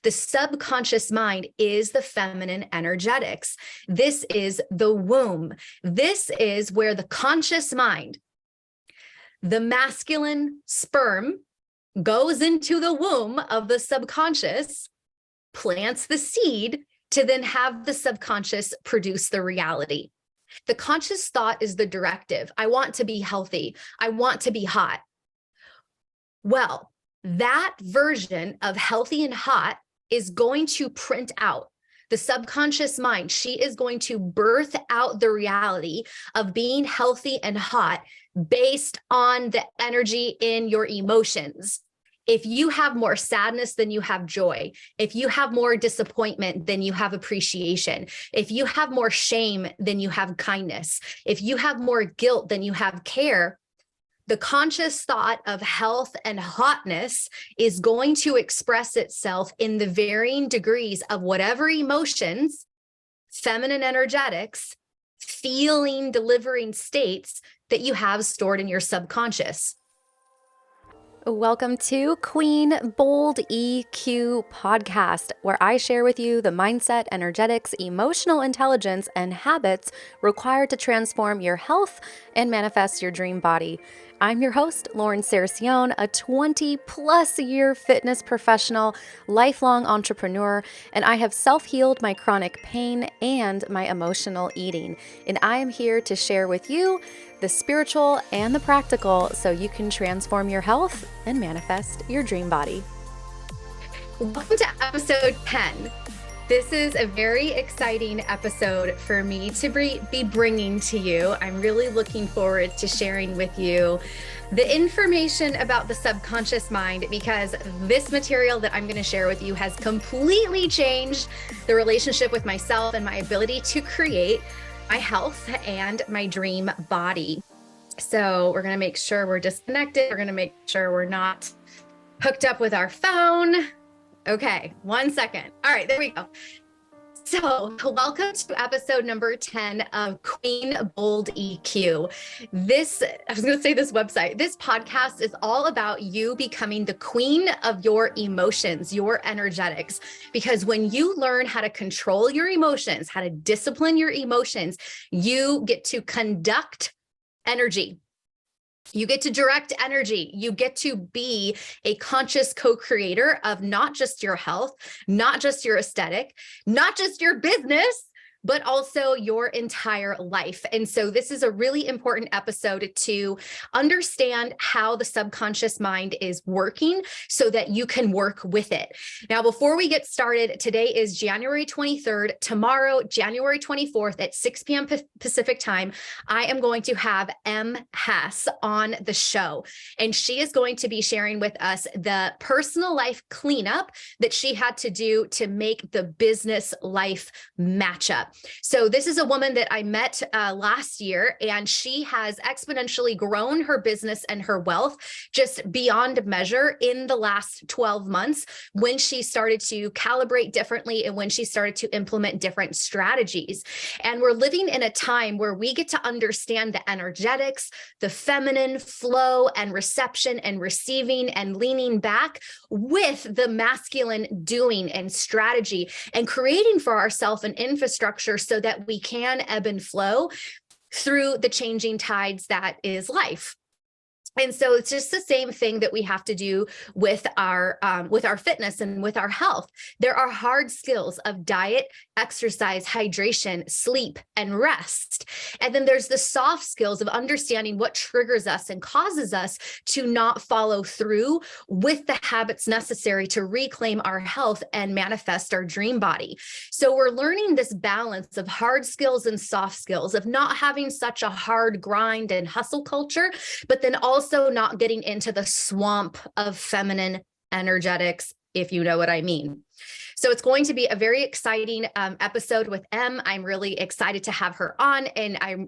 The subconscious mind is the feminine energetics. This is the womb. This is where the conscious mind, the masculine sperm, goes into the womb of the subconscious, plants the seed to then have the subconscious produce the reality. The conscious thought is the directive. I want to be healthy. I want to be hot. Well, that version of healthy and hot is going to print out. The subconscious mind, she is going to birth out the reality of being healthy and hot based on the energy in your emotions. If you have more sadness than you have joy, if you have more disappointment than you have appreciation, if you have more shame than you have kindness, if you have more guilt than you have care, the conscious thought of health and hotness is going to express itself in the varying degrees of whatever emotions, feminine energetics, feeling, delivering states that you have stored in your subconscious. Welcome to Queen Bold EQ podcast, where I share with you the mindset, energetics, emotional intelligence, and habits required to transform your health and manifest your dream body. I'm your host, Lauren Saracione, a 20-plus year fitness professional, lifelong entrepreneur, and I have self-healed my chronic pain and my emotional eating. And I am here to share with you the spiritual and the practical so you can transform your health and manifest your dream body. Welcome to episode 10. This is a very exciting episode for me to be bringing to you. I'm really looking forward to sharing with you the information about the subconscious mind, because this material that I'm going to share with you has completely changed the relationship with myself and my ability to create my health and my dream body. So we're going to make sure we're disconnected. We're going to make sure we're not hooked up with our phone. Okay, 1 second. All right, there we go. So welcome to episode number 10 of Queen Bold EQ. This podcast is all about you becoming the queen of your emotions, your energetics. Because when you learn how to control your emotions, how to discipline your emotions, you get to conduct energy. You get to direct energy. You get to be a conscious co-creator of not just your health, not just your aesthetic, not just your business, but also your entire life. And so this is a really important episode to understand how the subconscious mind is working so that you can work with it. Now, before we get started, today is January 23rd. Tomorrow, January 24th at 6 p.m. Pacific time, I am going to have M. Hess on the show. And she is going to be sharing with us the personal life cleanup that she had to do to make the business life matchup. So this is a woman that I met last year, and she has exponentially grown her business and her wealth just beyond measure in the last 12 months when she started to calibrate differently and when she started to implement different strategies. And we're living in a time where we get to understand the energetics, the feminine flow and reception and receiving and leaning back with the masculine doing and strategy and creating for ourselves an infrastructure so that we can ebb and flow through the changing tides that is life. And so it's just the same thing that we have to do with our fitness and with our health. There are hard skills of diet, exercise, hydration, sleep, and rest. And then there's the soft skills of understanding what triggers us and causes us to not follow through with the habits necessary to reclaim our health and manifest our dream body. So we're learning this balance of hard skills and soft skills, of not having such a hard grind and hustle culture, but then also not getting into the swamp of feminine energetics, if you know what I mean. So it's going to be a very exciting episode with Em. I'm really excited to have her on, and I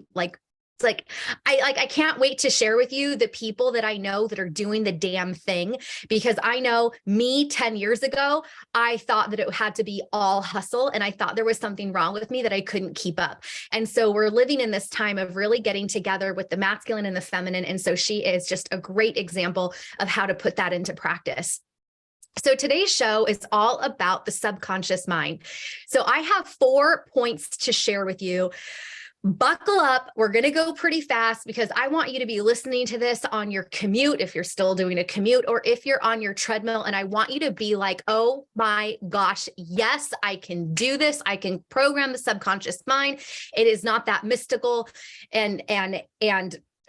can't wait to share with you the people that I know that are doing the damn thing, because I know me 10 years ago, I thought that it had to be all hustle, and I thought there was something wrong with me that I couldn't keep up. And so we're living in this time of really getting together with the masculine and the feminine. And so she is just a great example of how to put that into practice. So today's show is all about the subconscious mind. So I have 4 points to share with you. Buckle up. We're going to go pretty fast because I want you to be listening to this on your commute, if you're still doing a commute, or if you're on your treadmill. And I want you to be like, oh my gosh, yes, I can do this. I can program the subconscious mind. It is not that mystical and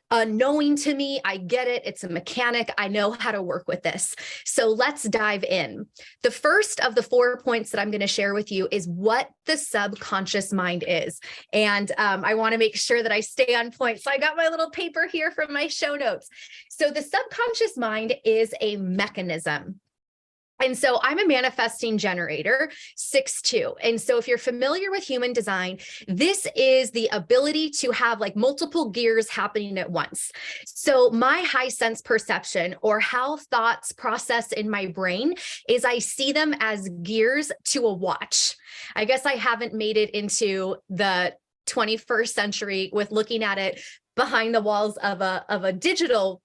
unknowing to me. I get it. It's a mechanic. I know how to work with this. So let's dive in. The first of the 4 points that I'm going to share with you is what the subconscious mind is. And I want to make sure that I stay on point. So I got my little paper here from my show notes. So the subconscious mind is a mechanism. And so I'm a manifesting generator, 6'2". And so if you're familiar with human design, this is the ability to have like multiple gears happening at once. So my high sense perception, or how thoughts process in my brain, is I see them as gears to a watch. I guess I haven't made it into the 21st century with looking at it behind the walls of a digital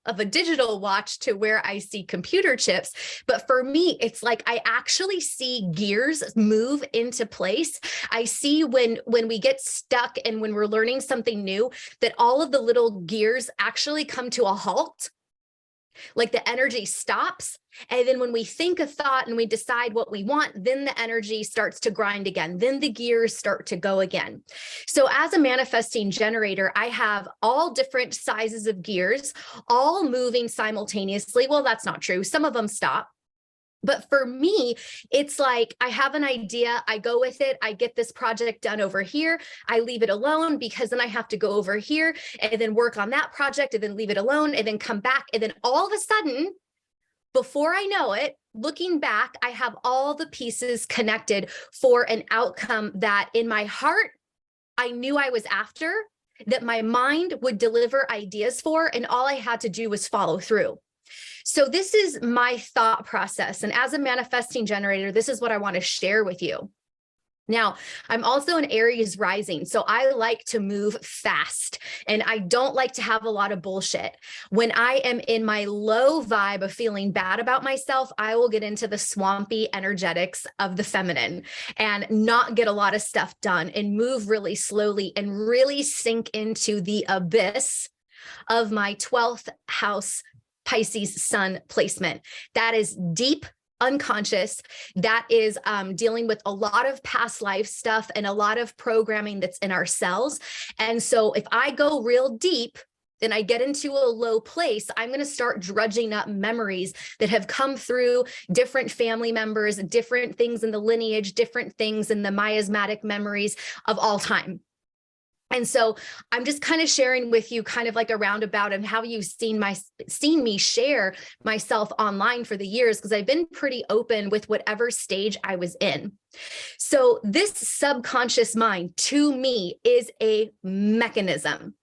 watch to where I see computer chips. But for me, it's like I actually see gears move into place. I see when we get stuck and when we're learning something new, that all of the little gears actually come to a halt. Like the energy stops. And then when we think a thought and we decide what we want, then the energy starts to grind again. Then the gears start to go again. So as a manifesting generator, I have all different sizes of gears, all moving simultaneously. Well, that's not true. Some of them stop. But for me, it's like I have an idea, I go with it, I get this project done over here, I leave it alone because then I have to go over here and then work on that project and then leave it alone and then come back. And then all of a sudden, before I know it, looking back, I have all the pieces connected for an outcome that in my heart, I knew I was after, that my mind would deliver ideas for, and all I had to do was follow through. So this is my thought process. And as a manifesting generator, this is what I want to share with you. Now, I'm also an Aries rising, so I like to move fast and I don't like to have a lot of bullshit. When I am in my low vibe of feeling bad about myself, I will get into the swampy energetics of the feminine and not get a lot of stuff done and move really slowly and really sink into the abyss of my 12th house Pisces sun placement. That is deep unconscious. That is dealing with a lot of past life stuff and a lot of programming that's in our cells. And so if I go real deep, then I get into a low place, I'm going to start drudging up memories that have come through different family members, different things in the lineage, different things in the miasmatic memories of all time. And so I'm just kind of sharing with you kind of like a roundabout of how you've seen me share myself online for the years, because I've been pretty open with whatever stage I was in. So this subconscious mind to me is a mechanism.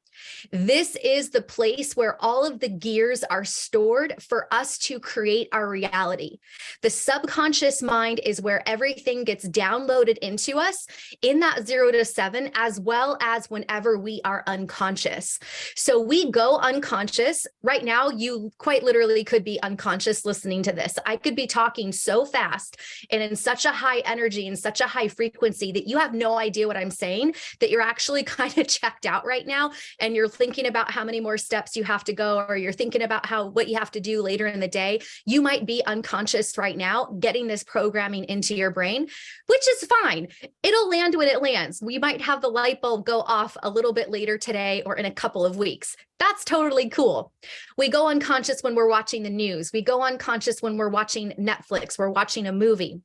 This is the place where all of the gears are stored for us to create our reality. The subconscious mind is where everything gets downloaded into us in that 0 to 7, as well as whenever we are unconscious. So we go unconscious. Right now, you quite literally could be unconscious listening to this. I could be talking so fast and in such a high energy and such a high frequency that you have no idea what I'm saying, that you're actually kind of checked out right now. And you're thinking about how many more steps you have to go, or you're thinking about what you have to do later in the day. You might be unconscious right now, getting this programming into your brain, which is fine. It'll land when it lands. We might have the light bulb go off a little bit later today or in a couple of weeks. That's totally cool. We go unconscious when we're watching the news. We go unconscious when we're watching Netflix, we're watching a movie.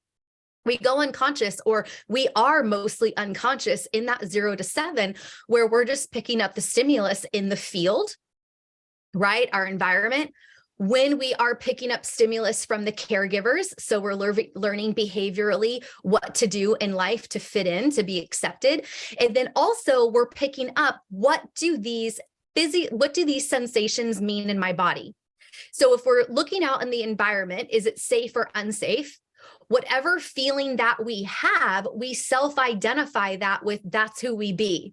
We go unconscious, or we are mostly unconscious in that 0 to 7, where we're just picking up the stimulus in the field, right? Our environment. When we are picking up stimulus from the caregivers, so we're learning behaviorally what to do in life to fit in, to be accepted. And then also we're picking up what do these sensations mean in my body? So if we're looking out in the environment, is it safe or unsafe? Whatever feeling that we have, we self-identify that with, that's who we be.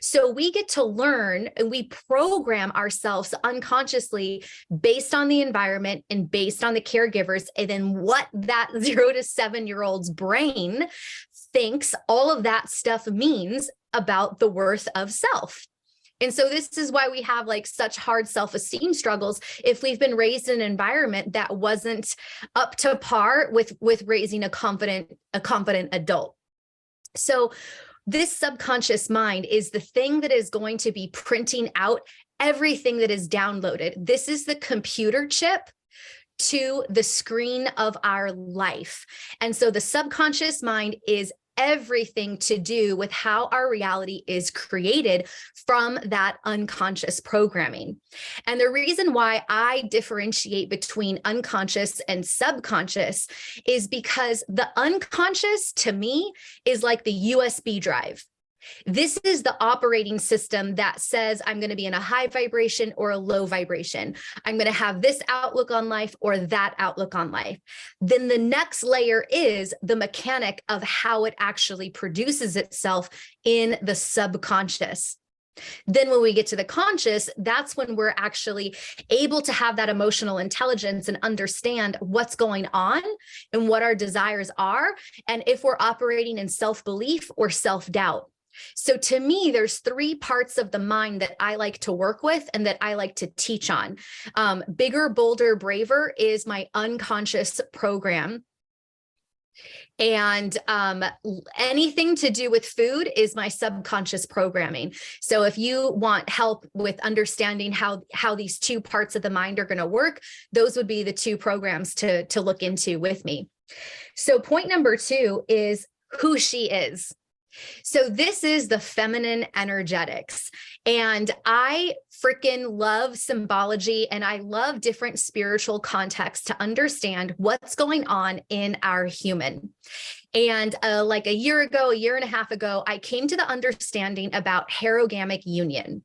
So we get to learn and we program ourselves unconsciously based on the environment and based on the caregivers, and then what that 0 to 7-year-old's brain thinks all of that stuff means about the worth of self. And so this is why we have like such hard self-esteem struggles if we've been raised in an environment that wasn't up to par with raising a confident adult. So this subconscious mind is the thing that is going to be printing out everything that is downloaded. This is the computer chip to the screen of our life. And so the subconscious mind is everything to do with how our reality is created from that unconscious programming. And the reason why I differentiate between unconscious and subconscious is because the unconscious to me is like the USB drive. This is the operating system that says I'm going to be in a high vibration or a low vibration. I'm going to have this outlook on life or that outlook on life. Then the next layer is the mechanic of how it actually produces itself in the subconscious. Then when we get to the conscious, that's when we're actually able to have that emotional intelligence and understand what's going on and what our desires are, and if we're operating in self-belief or self-doubt. So to me, there's 3 parts of the mind that I like to work with and that I like to teach on. Bigger, bolder, braver is my unconscious program. And anything to do with food is my subconscious programming. So if you want help with understanding how these 2 parts of the mind are going to work, those would be the 2 programs to look into with me. So point number 2 is who she is. So this is the feminine energetics. And I freaking love symbology, and I love different spiritual contexts to understand what's going on in our human. And like a year and a half ago, I came to the understanding about herogamic union.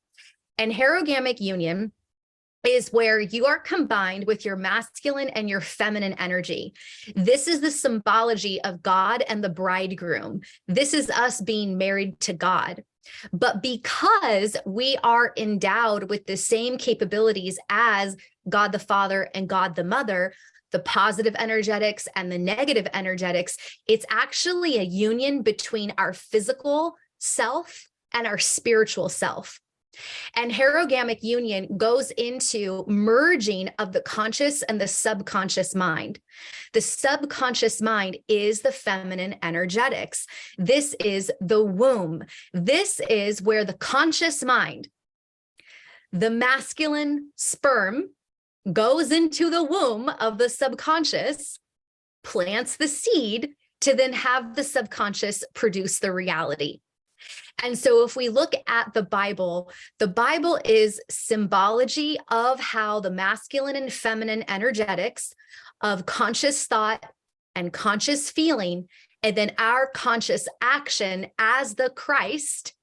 And herogamic union is where you are combined with your masculine and your feminine energy. This is the symbology of God and the bridegroom. This is us being married to God. But because we are endowed with the same capabilities as God the Father and God the Mother, the positive energetics and the negative energetics, it's actually a union between our physical self and our spiritual self. And herogamic union goes into merging of the conscious and the subconscious mind. The subconscious mind is the feminine energetics. This is the womb. This is where the conscious mind, the masculine sperm, goes into the womb of the subconscious, plants the seed to then have the subconscious produce the reality. And so if we look at the Bible is symbology of how the masculine and feminine energetics of conscious thought and conscious feeling, and then our conscious action as the Christ,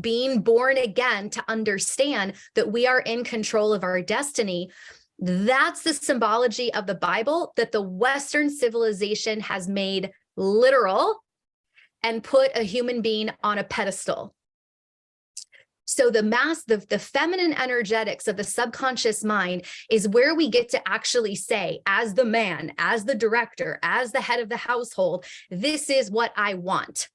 being born again to understand that we are in control of our destiny. That's the symbology of the Bible that the Western civilization has made literal and put a human being on a pedestal. So the feminine energetics of the subconscious mind is where we get to actually say, as the man, as the director, as the head of the household, this is what I want.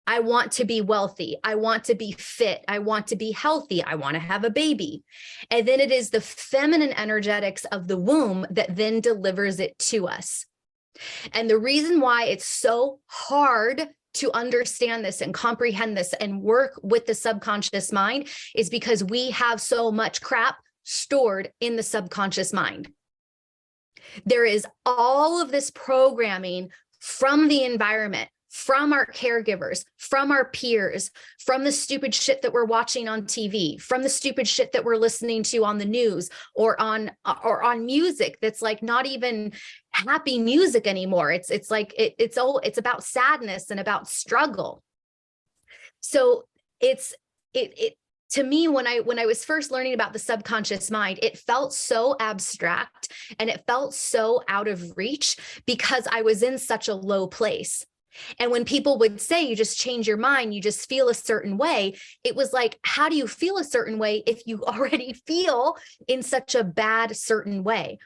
I want to be wealthy. I want to be fit. I want to be healthy. I want to have a baby. And then it is the feminine energetics of the womb that then delivers it to us. And the reason why it's so hard to understand this and comprehend this and work with the subconscious mind is because we have so much crap stored in the subconscious mind. There is all of this programming from the environment, from our caregivers, from our peers, from the stupid shit that we're watching on TV, from the stupid shit that we're listening to on the news or on music that's like not even happy music anymore. It's about sadness and about struggle. So it to me, when I was first learning about the subconscious mind, it felt so abstract and it felt so out of reach because I was in such a low place. And when people would say, you just change your mind, you just feel a certain way, it was like, how do you feel a certain way if you already feel in such a bad certain way?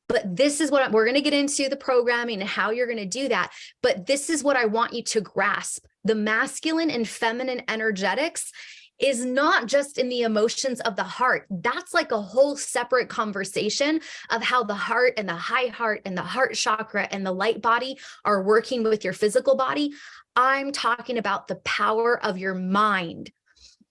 But this is what we're going to get into, the programming and how you're going to do that. But this is what I want you to grasp. The masculine and feminine energetics is not just in the emotions of the heart. That's like a whole separate conversation of how the heart and the high heart and the heart chakra and the light body are working with your physical body. I'm talking about the power of your mind.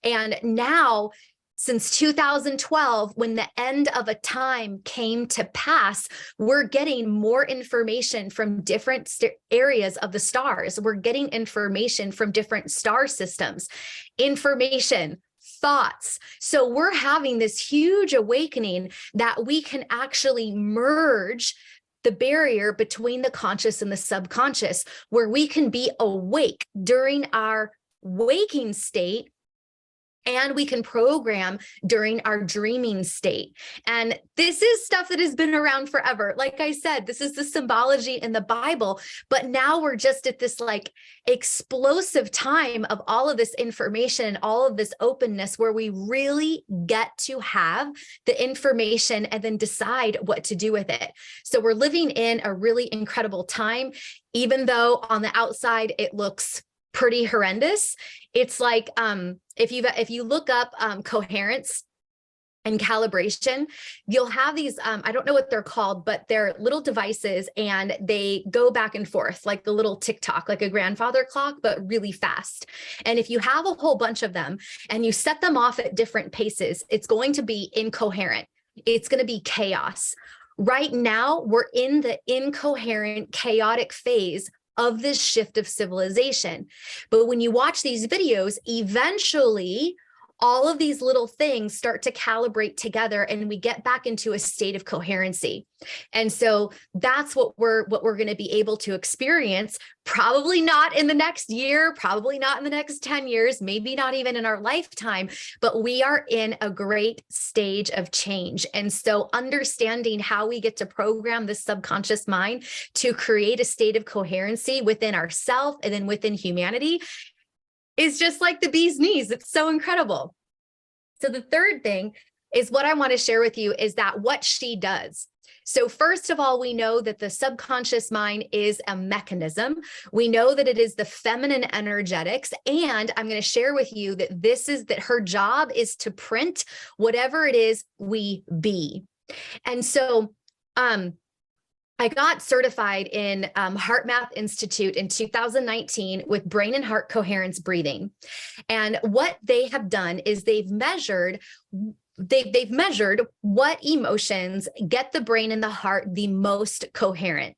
And now, since 2012, when the end of a time came to pass, we're getting more information from different areas of the stars. We're getting information from different star systems, information, thoughts. So we're having this huge awakening that we can actually merge the barrier between the conscious and the subconscious, where we can be awake during our waking state, and we can program during our dreaming state. And this is stuff that has been around forever. Like I said, this is the symbology in the Bible, but now we're just at this like explosive time of all of this information and all of this openness where we really get to have the information and then decide what to do with it. So we're living in a really incredible time, even though on the outside it looks pretty horrendous. It's like if you look up coherence and calibration, you'll have these, I don't know what they're called, but they're little devices and they go back and forth like the little tick-tock, like a grandfather clock, but really fast. And if you have a whole bunch of them and you set them off at different paces, it's going to be incoherent. It's going to be chaos. Right now, we're in the incoherent, chaotic phase of this shift of civilization. But when you watch these videos, eventually all of these little things start to calibrate together and we get back into a state of coherency. And so that's what we're going to be able to experience, probably not in the next year, probably not in the next 10 years, maybe not even in our lifetime, but we are in a great stage of change. And so understanding how we get to program the subconscious mind to create a state of coherency within ourselves and then within humanity is just like the bee's knees. It's so incredible. So the third thing is what I want to share with you is that what she does. So first of all, we know that the subconscious mind is a mechanism. We know that it is the feminine energetics. And I'm going to share with you that her job is to print whatever it is we be. And so, I got certified in Heart Math Institute in 2019 with brain and heart coherence breathing. And what they have done is they've measured what emotions get the brain and the heart the most coherent.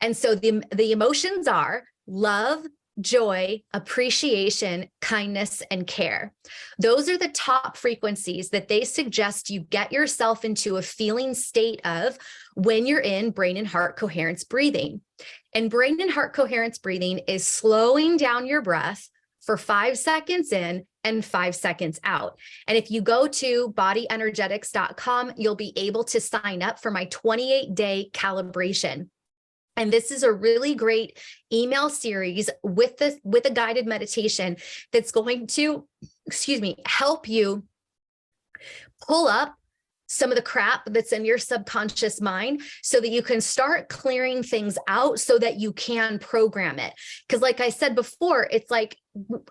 And so the emotions are love, joy, appreciation, kindness, and care. Those are the top frequencies that they suggest you get yourself into a feeling state of when you're in brain and heart coherence breathing. And brain and heart coherence breathing is slowing down your breath for 5 seconds in and 5 seconds out. And if you go to bodyenergetics.com, you'll be able to sign up for my 28-day calibration. And this is a really great email series with a guided meditation that's going to, help you pull up some of the crap that's in your subconscious mind so that you can start clearing things out so that you can program it. Because like I said before, it's like,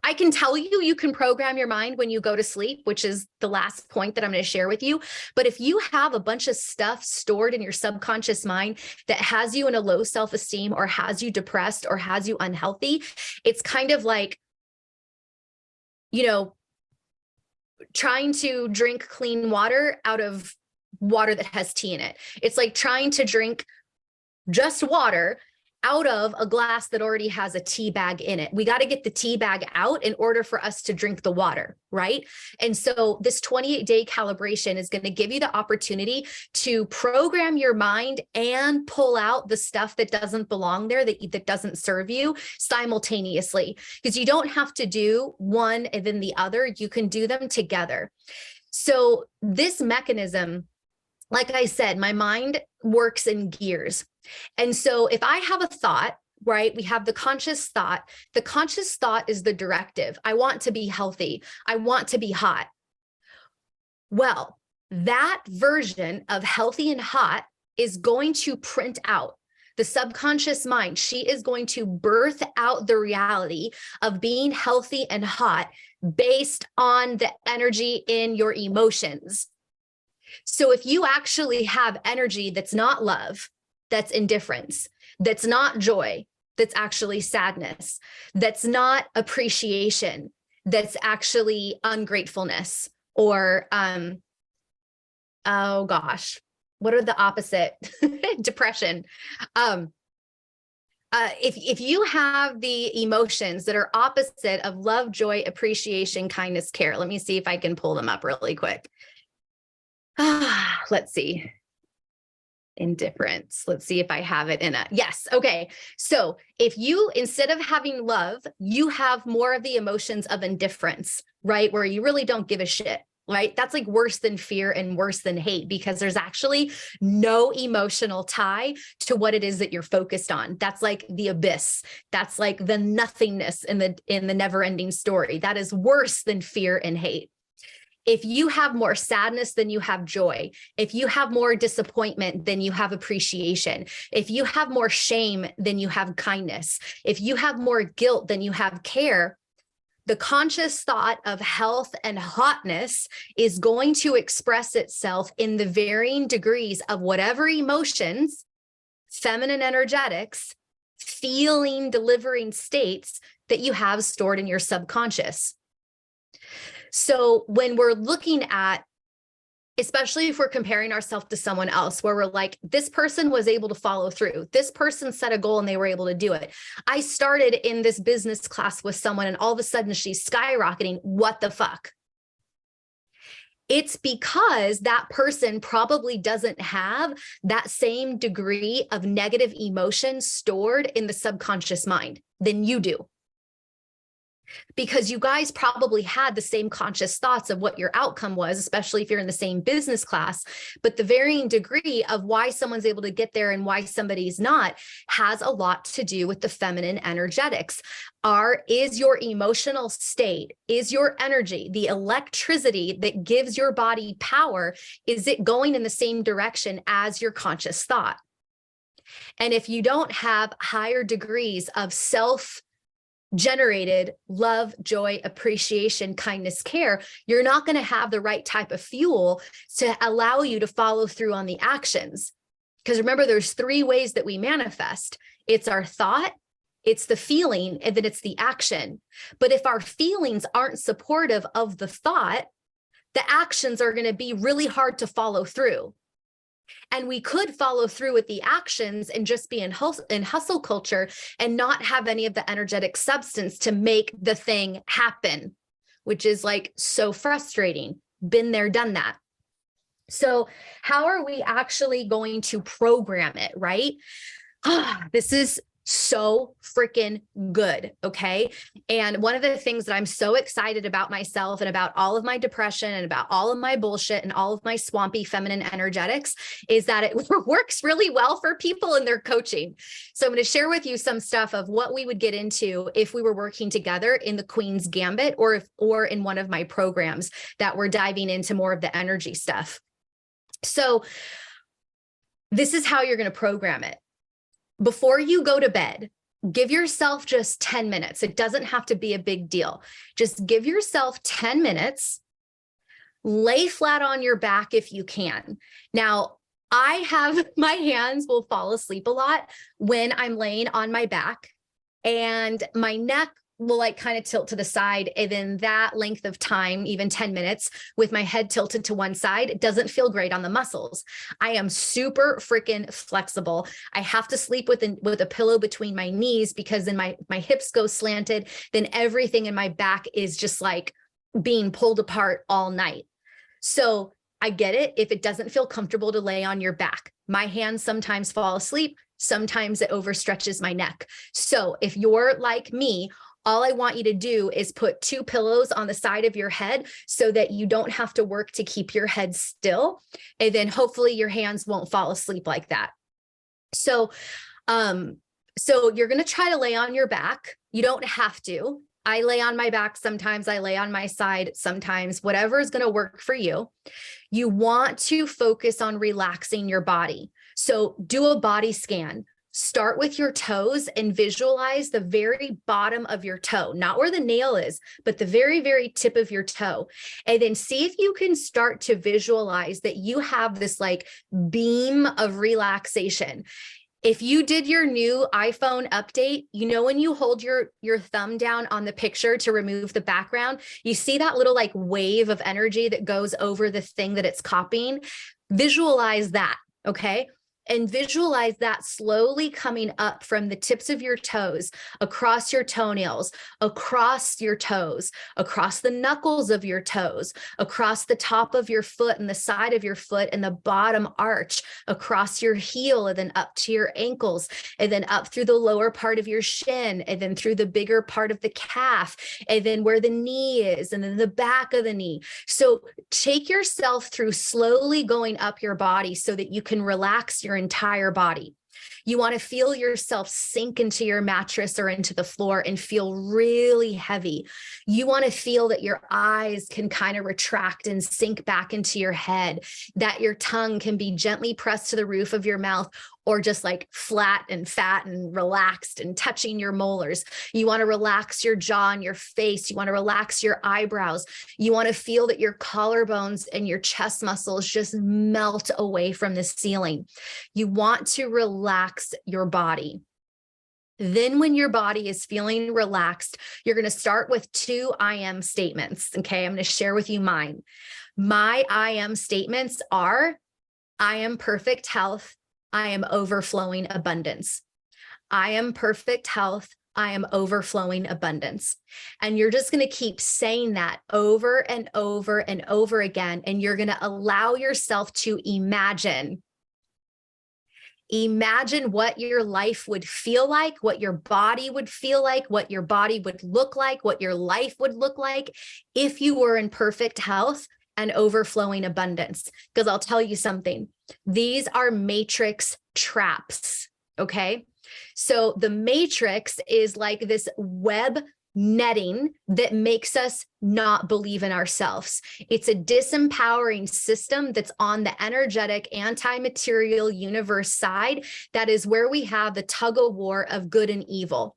I can tell you, you can program your mind when you go to sleep, which is the last point that I'm going to share with you. But if you have a bunch of stuff stored in your subconscious mind that has you in a low self-esteem or has you depressed or has you unhealthy, it's kind of like, trying to drink clean water out of water that has tea in it. It's like trying to drink just water out of a glass that already has a tea bag in it. We got to get the tea bag out in order for us to drink the water, right? And so this 28-day calibration is going to give you the opportunity to program your mind and pull out the stuff that doesn't belong there, that doesn't serve you simultaneously, because you don't have to do one and then the other. You can do them together. So this mechanism, like I said, my mind works in gears. And so if I have a thought, right? We have the conscious thought. The conscious thought is the directive. I want to be healthy. I want to be hot. Well, that version of healthy and hot is going to print out. The subconscious mind, she is going to birth out the reality of being healthy and hot based on the energy in your emotions. So if you actually have energy that's not love, that's indifference, that's not joy, that's actually sadness, that's not appreciation, that's actually ungratefulness, or oh gosh, what are the opposite? Depression. If you have the emotions that are opposite of love, joy, appreciation, kindness, care, let me see if I can pull them up really quick. Let's see. Indifference. Let's see if I have it in a, yes. Okay. So if you, instead of having love, you have more of the emotions of indifference, right? Where you really don't give a shit, right? That's like worse than fear and worse than hate, because there's actually no emotional tie to what it is that you're focused on. That's like the abyss. That's like the nothingness in the never-ending story. That is worse than fear and hate. If you have more sadness than you have joy, if you have more disappointment than you have appreciation, if you have more shame than you have kindness, if you have more guilt than you have care, the conscious thought of health and hotness is going to express itself in the varying degrees of whatever emotions, feminine energetics, feeling, delivering states that you have stored in your subconscious. So when we're looking at, especially if we're comparing ourselves to someone else, where we're like, this person was able to follow through, this person set a goal and they were able to do it. I started in this business class with someone and all of a sudden she's skyrocketing. What the fuck? It's because that person probably doesn't have that same degree of negative emotion stored in the subconscious mind than you do. Because you guys probably had the same conscious thoughts of what your outcome was, especially if you're in the same business class, but the varying degree of why someone's able to get there and why somebody's not has a lot to do with the feminine energetics. Is your emotional state, is your energy, the electricity that gives your body power, is it going in the same direction as your conscious thought? And if you don't have higher degrees of self-generated love, joy, appreciation, kindness, care, you're not going to have the right type of fuel to allow you to follow through on the actions. Because remember, there's 3 ways that we manifest. It's our thought, it's the feeling, and then it's the action. But if our feelings aren't supportive of the thought, the actions are going to be really hard to follow through. And we could follow through with the actions and just be in hustle culture and not have any of the energetic substance to make the thing happen, which is like so frustrating. Been there, done that. So how are we actually going to program it, right? This is so freaking good. Okay. And one of the things that I'm so excited about myself and about all of my depression and about all of my bullshit and all of my swampy feminine energetics is that it works really well for people in their coaching. So I'm going to share with you some stuff of what we would get into if we were working together in the Queen's Gambit or in one of my programs that we're diving into more of the energy stuff. So this is how you're going to program it. Before you go to bed, give yourself just 10 minutes. It doesn't have to be a big deal. Just give yourself 10 minutes, lay flat on your back if you can. Now, my hands will fall asleep a lot when I'm laying on my back, and my neck will like kind of tilt to the side. And then that length of time, even 10 minutes with my head tilted to one side, it doesn't feel great on the muscles. I am super freaking flexible. I have to sleep with a pillow between my knees because then my hips go slanted. Then everything in my back is just like being pulled apart all night. So I get it if it doesn't feel comfortable to lay on your back. My hands sometimes fall asleep. Sometimes it overstretches my neck. So if you're like me, all I want you to do is put 2 pillows on the side of your head so that you don't have to work to keep your head still. And then hopefully your hands won't fall asleep like that. So So you're going to try to lay on your back. You don't have to. I lay on my back sometimes, I lay on my side sometimes, whatever is going to work for you. You want to focus on relaxing your body. So do a body scan. Start with your toes and visualize the very bottom of your toe, not where the nail is, but the very, very tip of your toe. And then see if you can start to visualize that you have this like beam of relaxation. If you did your new iPhone update, when you hold your thumb down on the picture to remove the background, you see that little like wave of energy that goes over the thing that it's copying. Visualize that, okay? And visualize that slowly coming up from the tips of your toes, across your toenails, across your toes, across the knuckles of your toes, across the top of your foot and the side of your foot and the bottom arch, across your heel and then up to your ankles, and then up through the lower part of your shin, and then through the bigger part of the calf, and then where the knee is, and then the back of the knee. So take yourself through slowly going up your body so that you can relax your entire body. You want to feel yourself sink into your mattress or into the floor and feel really heavy. You want to feel that your eyes can kind of retract and sink back into your head, that your tongue can be gently pressed to the roof of your mouth or just like flat and fat and relaxed and touching your molars. You want to relax your jaw and your face. You want to relax your eyebrows. You want to feel that your collarbones and your chest muscles just melt away from the ceiling. You want to relax your body. Then when your body is feeling relaxed, you're going to start with 2 I am statements. Okay, I'm going to share with you mine. My I am statements are, I am perfect health. I am overflowing abundance. I am perfect health. I am overflowing abundance. And you're just going to keep saying that over and over and over again. And you're going to allow yourself to imagine what your life would feel like, what your body would feel like, what your body would look like, what your life would look like if you were in perfect health and overflowing abundance. Because I'll tell you something, these are matrix traps, okay? So the matrix is like this web netting that makes us not believe in ourselves. It's a disempowering system that's on the energetic anti-material universe side. That is where we have the tug of war of good and evil,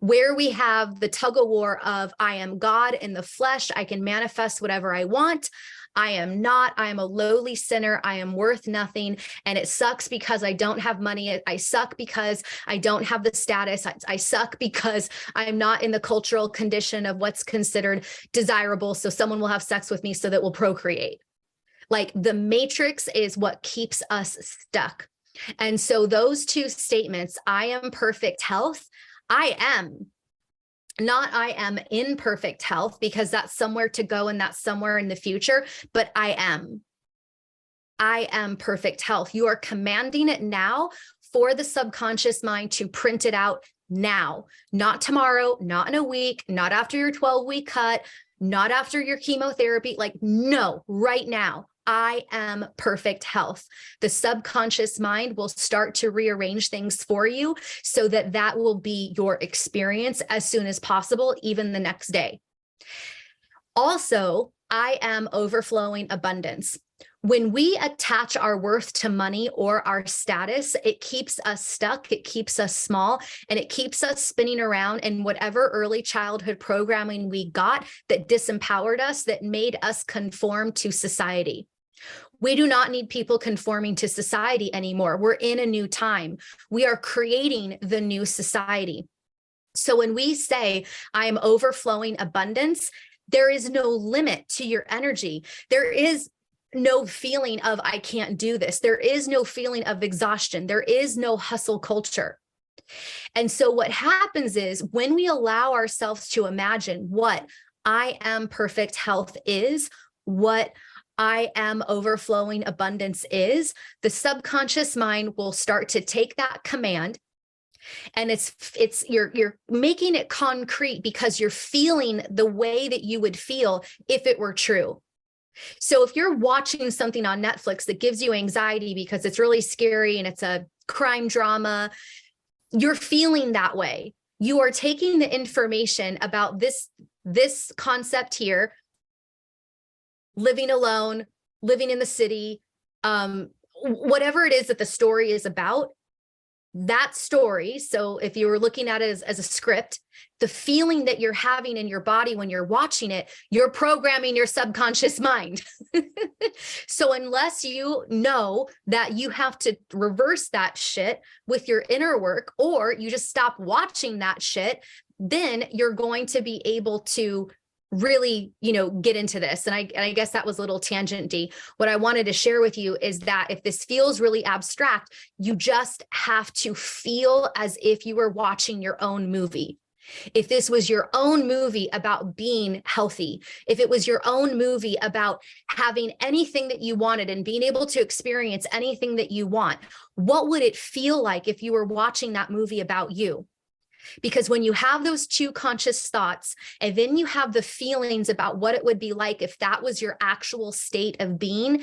where we have the tug of war of I am God in the flesh. I can manifest whatever I want. I am not. I am a lowly sinner. I am worth nothing. And it sucks because I don't have money. I suck because I don't have the status. I suck because I'm not in the cultural condition of what's considered desirable. So someone will have sex with me so that we'll procreate. Like the matrix is what keeps us stuck. And so those 2 statements, I am perfect health. I am. Not I am in perfect health, because that's somewhere to go and that's somewhere in the future, but I am. I am perfect health. You are commanding it now for the subconscious mind to print it out now, not tomorrow, not in a week, not after your 12-week cut, not after your chemotherapy. Like, no, right now. I am perfect health. The subconscious mind will start to rearrange things for you so that that will be your experience as soon as possible, even the next day. Also, I am overflowing abundance. When we attach our worth to money or our status, it keeps us stuck, it keeps us small, and it keeps us spinning around in whatever early childhood programming we got that disempowered us, that made us conform to society. We do not need people conforming to society anymore. We're in a new time. We are creating the new society. So when we say, I am overflowing abundance, there is no limit to your energy. There is no feeling of, I can't do this. There is no feeling of exhaustion. There is no hustle culture. And so what happens is when we allow ourselves to imagine what I am perfect health is, what I am overflowing abundance is, the subconscious mind will start to take that command, and you're making it concrete because you're feeling the way that you would feel if it were true. So if you're watching something on Netflix that gives you anxiety because it's really scary and it's a crime drama, you're feeling that way. You are taking the information about this concept here, living alone, living in the city, whatever it is that the story is about, that story. So if you were looking at it as a script, the feeling that you're having in your body when you're watching it, you're programming your subconscious mind. So unless you know that you have to reverse that shit with your inner work, or you just stop watching that shit, then you're going to be able to really, get into this. And I guess that was a little tangent-y. What I wanted to share with you is that if this feels really abstract, you just have to feel as if you were watching your own movie. If this was your own movie about being healthy, if it was your own movie about having anything that you wanted and being able to experience anything that you want, what would it feel like if you were watching that movie about you? Because when you have those two conscious thoughts, and then you have the feelings about what it would be like if that was your actual state of being,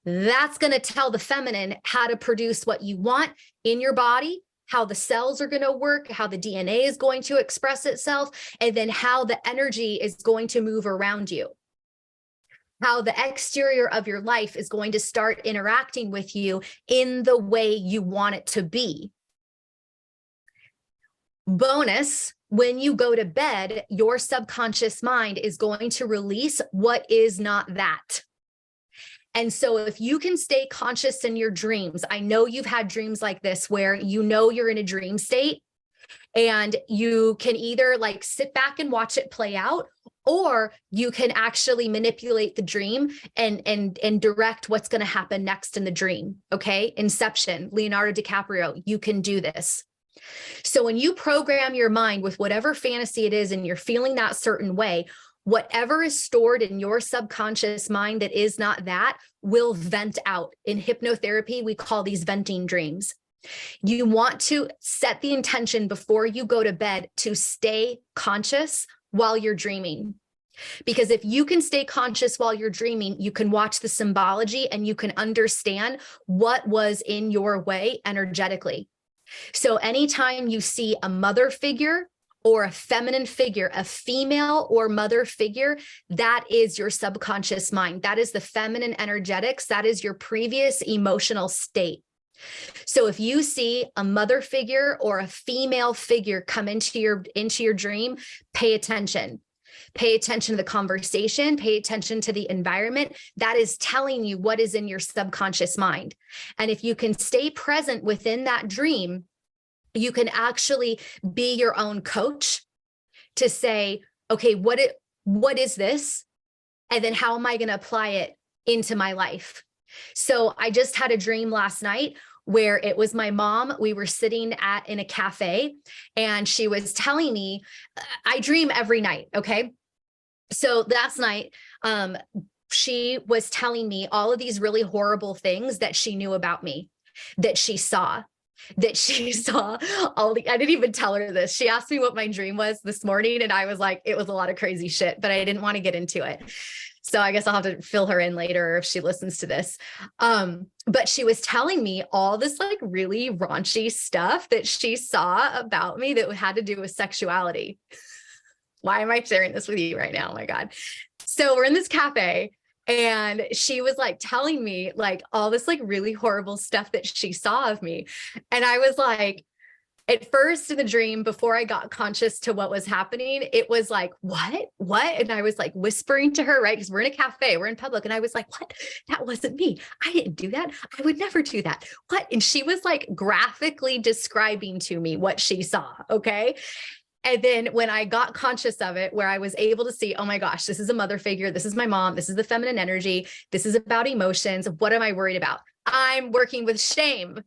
that's going to tell the feminine how to produce what you want in your body, how the cells are going to work, how the DNA is going to express itself, and then how the energy is going to move around you. How the exterior of your life is going to start interacting with you in the way you want it to be. Bonus, when you go to bed, your subconscious mind is going to release what is not that. And so if you can stay conscious in your dreams, I know you've had dreams like this where you're in a dream state, and you can either like sit back and watch it play out, or you can actually manipulate the dream and direct what's going to happen next in the dream. Okay. Inception, Leonardo DiCaprio, you can do this. So when you program your mind with whatever fantasy it is and you're feeling that certain way, whatever is stored in your subconscious mind that is not that will vent out. In hypnotherapy, we call these venting dreams. You want to set the intention before you go to bed to stay conscious while you're dreaming. Because if you can stay conscious while you're dreaming, you can watch the symbology and you can understand what was in your way energetically. So anytime you see a mother figure or a feminine figure, a female or mother figure, that is your subconscious mind. That is the feminine energetics. That is your previous emotional state. So if you see a mother figure or a female figure come into your dream, pay attention. Pay attention to the conversation, pay attention to the environment. That is telling you what is in your subconscious mind. And if you can stay present within that dream, you can actually be your own coach to say, okay, what is this? And then how am I going to apply it into my life? So I just had a dream last night where it was my mom. We were sitting in a cafe, and she was telling me, I dream every night. Okay. So last night, she was telling me all of these really horrible things that she knew about me, that she saw I didn't even tell her this. She asked me what my dream was this morning, and I was like, it was a lot of crazy shit, but I didn't want to get into it. So I guess I'll have to fill her in later if she listens to this. But she was telling me all this like really raunchy stuff that she saw about me that had to do with sexuality. Why am I sharing this with you right now? Oh my God. So we're in this cafe, and she was like telling me like all this like really horrible stuff that she saw of me. And I was like, at first in the dream, before I got conscious to what was happening, it was like, what? And I was like whispering to her, right? Because we're in a cafe, we're in public. And I was like, what? That wasn't me. I didn't do that. I would never do that. What? And she was like graphically describing to me what she saw. Okay. And then when I got conscious of it, where I was able to see, oh my gosh, this is a mother figure. This is my mom. This is the feminine energy. This is about emotions. What am I worried about? I'm working with shame.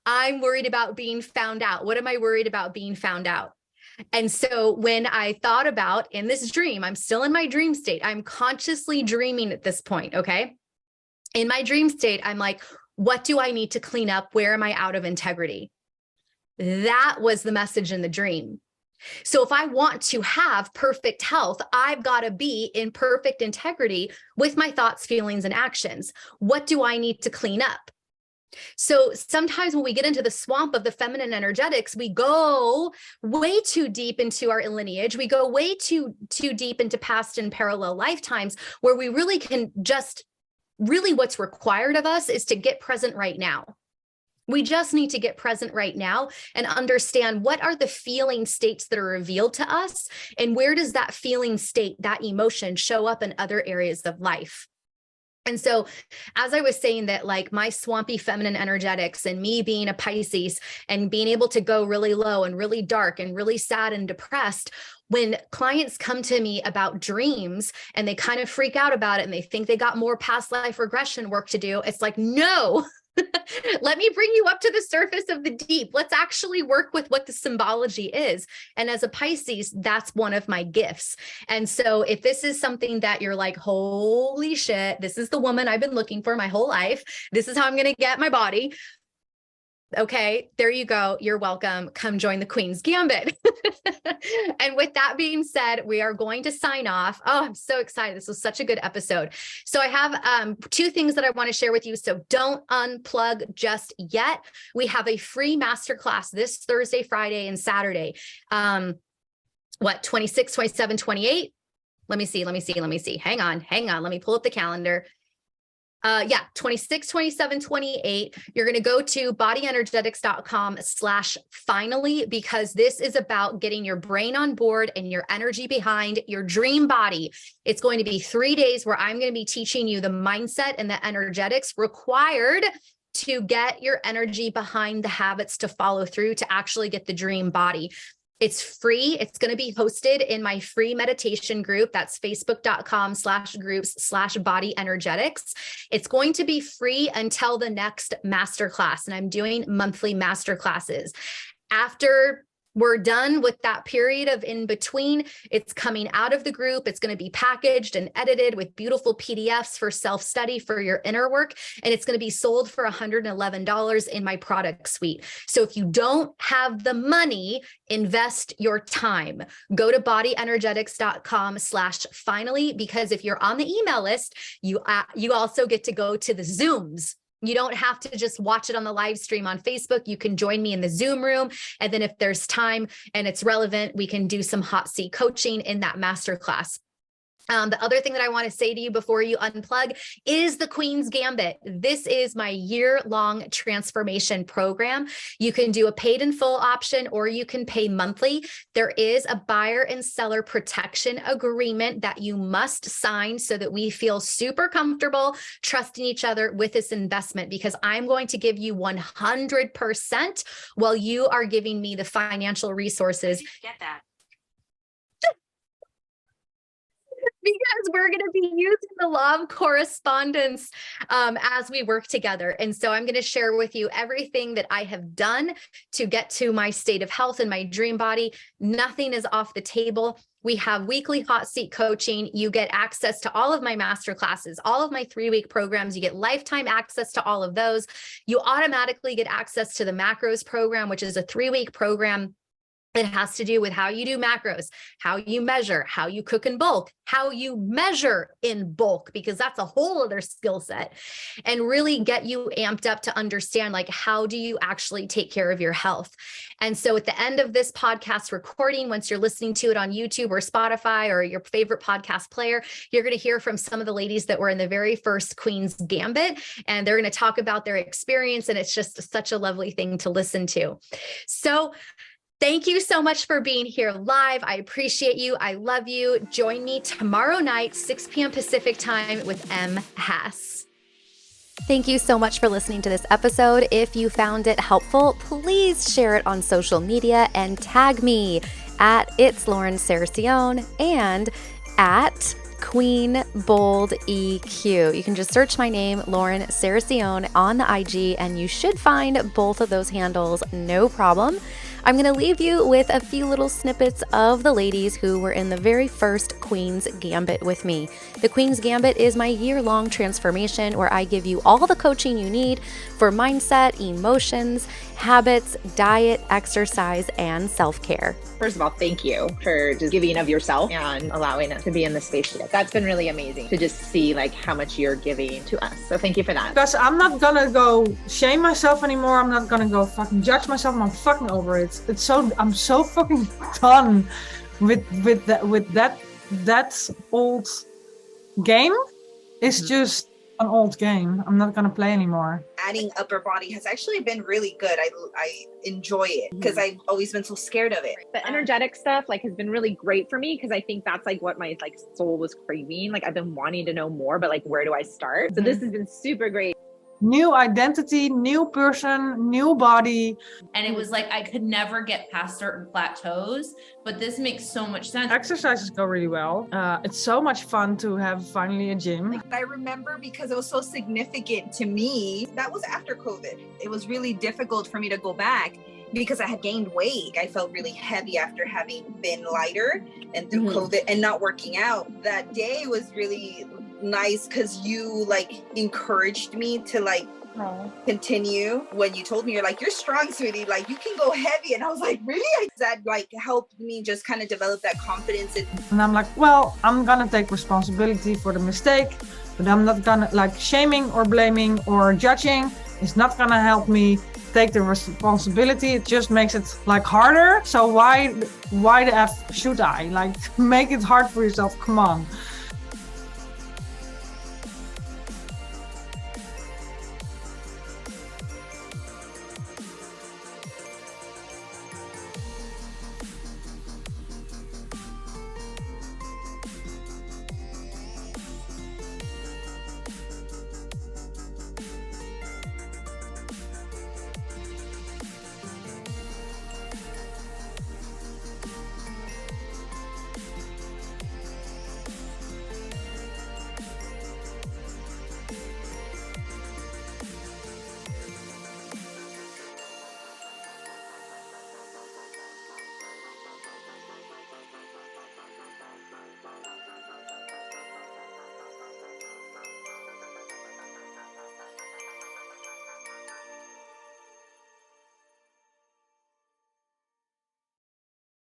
I'm worried about being found out. What am I worried about being found out? And so when I thought about in this dream, I'm still in my dream state. I'm consciously dreaming at this point. Okay. In my dream state, I'm like, what do I need to clean up? Where am I out of integrity? That was the message in the dream. So if I want to have perfect health, I've got to be in perfect integrity with my thoughts, feelings, and actions. What do I need to clean up? So sometimes when we get into the swamp of the feminine energetics, we go way too deep into our lineage. We go way too deep into past and parallel lifetimes, where we really can just really what's required of us is to get present right now. We just need to get present right now and understand what are the feeling states that are revealed to us, and where does that feeling state, that emotion, show up in other areas of life. And so, as I was saying that, like, my swampy feminine energetics and me being a Pisces and being able to go really low and really dark and really sad and depressed, when clients come to me about dreams and they kind of freak out about it and they think they got more past life regression work to do, it's like, no. Let me bring you up to the surface of the deep. Let's actually work with what the symbology is. And as a Pisces, that's one of my gifts. And so if this is something that you're like, holy shit, this is the woman I've been looking for my whole life. This is how I'm going to get my body. Okay, there you go. You're welcome. Come join the Queen's Gambit. And with that being said, we are going to sign off. Oh, I'm so excited. This was such a good episode. So I have two things that I want to share with you. So don't unplug just yet. We have a free masterclass this Thursday, Friday, and Saturday. 26, 27, 28. Let me see. Hang on. Let me pull up the calendar. 26, 27, 28. You're going to go to bodyenergetics.com/finally, because this is about getting your brain on board and your energy behind your dream body. It's going to be 3 days where I'm going to be teaching you the mindset and the energetics required to get your energy behind the habits to follow through to actually get the dream body. It's free. It's going to be hosted in my free meditation group. That's facebook.com/groups/bodyenergetics. It's going to be free until the next masterclass. And I'm doing monthly masterclasses. After we're done with that period of in between, it's coming out of the group. It's going to be packaged and edited with beautiful PDFs for self-study for your inner work. And it's going to be sold for $111 in my product suite. So if you don't have the money, invest your time. Go to bodyenergetics.com/finally, because if you're on the email list, you also get to go to the Zooms. You don't have to just watch it on the live stream on Facebook. You can join me in the Zoom room. And then if there's time and it's relevant, we can do some hot seat coaching in that masterclass. The other thing that I want to say to you before you unplug is the Queen's Gambit. This is my year-long transformation program. You can do a paid in full option, or you can pay monthly. There is a buyer and seller protection agreement that you must sign so that we feel super comfortable trusting each other with this investment, because I'm going to give you 100% while you are giving me the financial resources. Get that. Because we're going to be using the law of correspondence as we work together. And so I'm going to share with you everything that I have done to get to my state of health and my dream body. Nothing is off the table. We have weekly hot seat coaching. You get access to all of my master classes, all of my 3-week programs. You get lifetime access to all of those. You automatically get access to the macros program, which is a 3-week program. It has to do with how you do macros, how you measure, how you cook in bulk, how you measure in bulk, because that's a whole other skill set, and really get you amped up to understand, like, how do you actually take care of your health? And so at the end of this podcast recording, once you're listening to it on YouTube or Spotify or your favorite podcast player, you're going to hear from some of the ladies that were in the very first Queen's Gambit, and they're going to talk about their experience. And it's just such a lovely thing to listen to. So thank you so much for being here live. I appreciate you. I love you. Join me tomorrow night, 6 p.m. Pacific time with M. Hass. Thank you so much for listening to this episode. If you found it helpful, please share it on social media and tag me at It's Lauren Saracione and at Queen Bold EQ. You can just search my name, Lauren Saracione, on the IG, and you should find both of those handles, no problem. I'm going to leave you with a few little snippets of the ladies who were in the very first Queen's Gambit with me. The Queen's Gambit is my year-long transformation where I give you all the coaching you need for mindset, emotions, habits, diet, exercise, and self-care. First of all, thank you for just giving of yourself and allowing us to be in this space today. That's been really amazing to just see like how much you're giving to us. So thank you for that. Because I'm not gonna go shame myself anymore. I'm not gonna go fucking judge myself. I'm fucking over it. I'm so fucking done with that old game. It's just an old game. I'm not gonna play anymore. Adding upper body has actually been really good. I enjoy it because I've always been so scared of it. The energetic stuff like has been really great for me because I think that's like what my like soul was craving. Like I've been wanting to know more, but like where do I start? So this has been super great. New identity, new person, new body. And it was like, I could never get past certain plateaus, but this makes so much sense. Exercises go really well. It's so much fun to have finally a gym. I remember because it was so significant to me. That was after COVID. It was really difficult for me to go back because I had gained weight. I felt really heavy after having been lighter and through COVID and not working out. That day was really nice because you like encouraged me to like continue. When you told me, you're like, you're strong, sweetie, like you can go heavy, and I was like, really? That like helped me just kind of develop that confidence. And I'm like, well, I'm gonna take responsibility for the mistake, but I'm not gonna like shaming or blaming or judging. It's not gonna help me take the responsibility. It just makes it like harder. So why the F should I like make it hard for yourself? Come on.